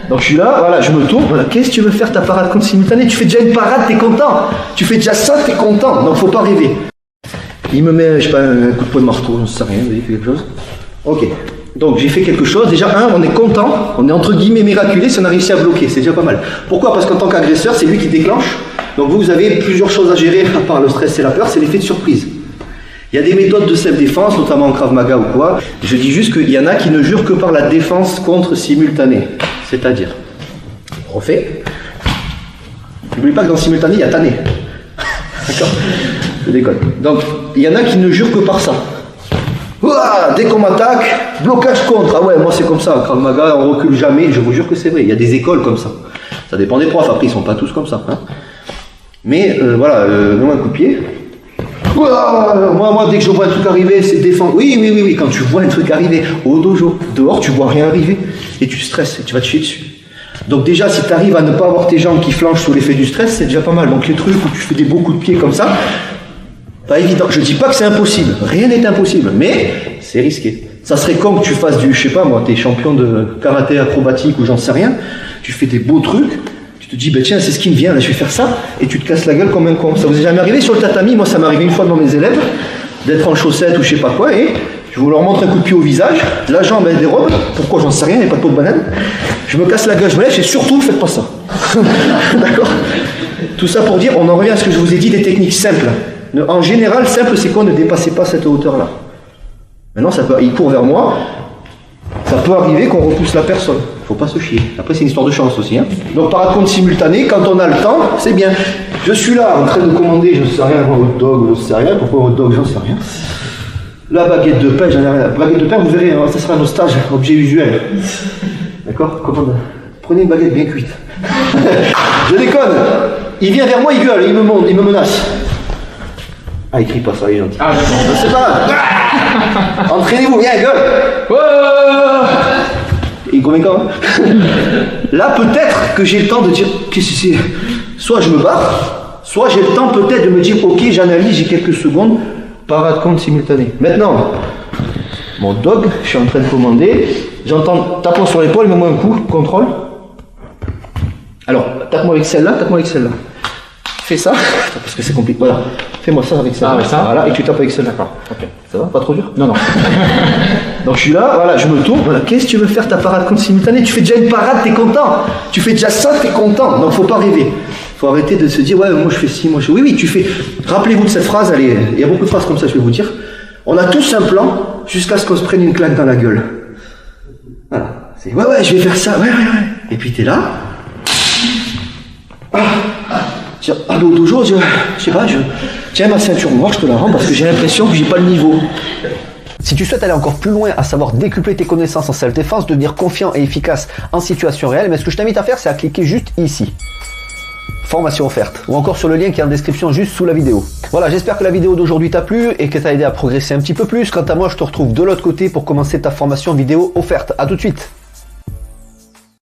Donc je suis là, voilà, je me tourne, voilà, qu'est-ce que tu veux faire ta parade contre simultanée? Tu fais déjà une parade, t'es content. Tu fais déjà ça, t'es content. Donc faut pas rêver. Il me met, je sais pas, un coup de poing de marteau, je ne sais rien, vous avez fait quelque chose? Ok. Donc j'ai fait quelque chose. Déjà, on est content, on est entre guillemets miraculé si on a réussi à bloquer, c'est déjà pas mal. Pourquoi? Parce qu'en tant qu'agresseur, c'est lui qui déclenche. Donc vous avez plusieurs choses à gérer, à part le stress et la peur, c'est l'effet de surprise. Il y a des méthodes de self-défense, notamment en Krav Maga ou quoi. Je dis juste qu'il y en a qui ne jurent que par la défense contre simultanée. C'est-à-dire, refait. N'oublie pas que dans simultané, il y a tanné. D'accord? Je déconne. Donc, il y en a qui ne jurent que par ça. Ouah, dès qu'on m'attaque, blocage contre. Ah ouais, moi c'est comme ça, Krav Maga, on recule jamais. Je vous jure que c'est vrai. Il y a des écoles comme ça. Ça dépend des profs, après ils sont pas tous comme ça. Hein. Mais voilà, mets-moi un coup de pied. Ouah, moi, dès que je vois un truc arriver, c'est défendre. Oui, quand tu vois un truc arriver au dojo, dehors, tu vois rien arriver. Et tu stresses, et tu vas te chier dessus. Donc déjà, si tu arrives à ne pas avoir tes jambes qui flanchent sous l'effet du stress, c'est déjà pas mal. Donc les trucs où tu fais des beaux coups de pied comme ça, pas évident. Je dis pas que c'est impossible, rien n'est impossible, mais c'est risqué. Ça serait comme que tu fasses du, je sais pas moi, t'es champion de karaté acrobatique ou j'en sais rien, tu fais des beaux trucs, tu te dis, ben tiens, c'est ce qui me vient, là je vais faire ça, et tu te casses la gueule comme un con. Ça vous est jamais arrivé sur le tatami? Moi ça m'est arrivé une fois devant mes élèves, d'être en chaussettes ou je sais pas quoi, et je vous leur montre un coup de pied au visage, la jambe elle dérobe, pourquoi j'en sais rien, il n'y a pas de peau de banane, je me casse la gueule, je me lève, et surtout faites pas ça. D'accord? Tout ça pour dire, on en revient à ce que je vous ai dit, des techniques simples. En général, simple, c'est quoi? Ne dépassez pas cette hauteur-là. Maintenant, il court vers moi, ça peut arriver qu'on repousse la personne. Faut pas se chier. Après, c'est une histoire de chance aussi. Hein. Donc, par contre simultané, quand on a le temps, c'est bien. Je suis là, en train de commander, je ne sais rien, un hot dog, je ne sais rien. Pourquoi hot dog, j'en sais rien. La baguette de pain, j'en ai rien. La baguette de pain, vous verrez, ça sera nos stages, objet visuel. D'accord? Commande. Prenez une baguette bien cuite. Je déconne. Il vient vers moi, il gueule, il me menace. Ah, il crie pas ça, il est gentil. Ah, d'accord. C'est pas grave. Entraînez-vous, viens, gueule. Il est convaincant, hein. Là, peut-être que j'ai le temps de dire, qu'est-ce que c'est? Soit je me barre, soit j'ai le temps peut-être de me dire, ok, j'analyse, j'ai quelques secondes, parade compte simultanée. Maintenant, mon dog, je suis en train de commander, j'entends tapant sur l'épaule, mets-moi un coup, contrôle. Alors, tape-moi avec celle-là, tape-moi avec celle-là. Fais ça, parce que c'est compliqué. Voilà, fais-moi ça avec ça. Ah, avec ça. Voilà, et tu tapes avec celle-là. D'accord. Ok. Ça va? Pas trop dur? Non, non. Donc je suis là, voilà, je me tourne. Voilà, qu'est-ce que tu veux faire ta parade contre simultanée? Tu fais déjà une parade, t'es content. Tu fais déjà ça, t'es content. Donc faut pas rêver. Faut arrêter de se dire, ouais, moi je fais ci, moi je. Oui, tu fais. Rappelez-vous de cette phrase, il y a beaucoup de phrases comme ça, je vais vous dire. On a tous un plan jusqu'à ce qu'on se prenne une claque dans la gueule. Voilà. C'est, ouais, je vais faire ça, ouais. Et puis t'es là. Ah, au dojo, je sais pas, tiens ma ceinture noire, je te la rends parce que j'ai l'impression que j'ai pas le niveau. Si tu souhaites aller encore plus loin, à savoir décupler tes connaissances en self-défense, devenir confiant et efficace en situation réelle, mais ce que je t'invite à faire, c'est à cliquer juste ici. Formation offerte, ou encore sur le lien qui est en description juste sous la vidéo. Voilà, j'espère que la vidéo d'aujourd'hui t'a plu et que t'a aidé à progresser un petit peu plus. Quant à moi, je te retrouve de l'autre côté pour commencer ta formation vidéo offerte. À tout de suite.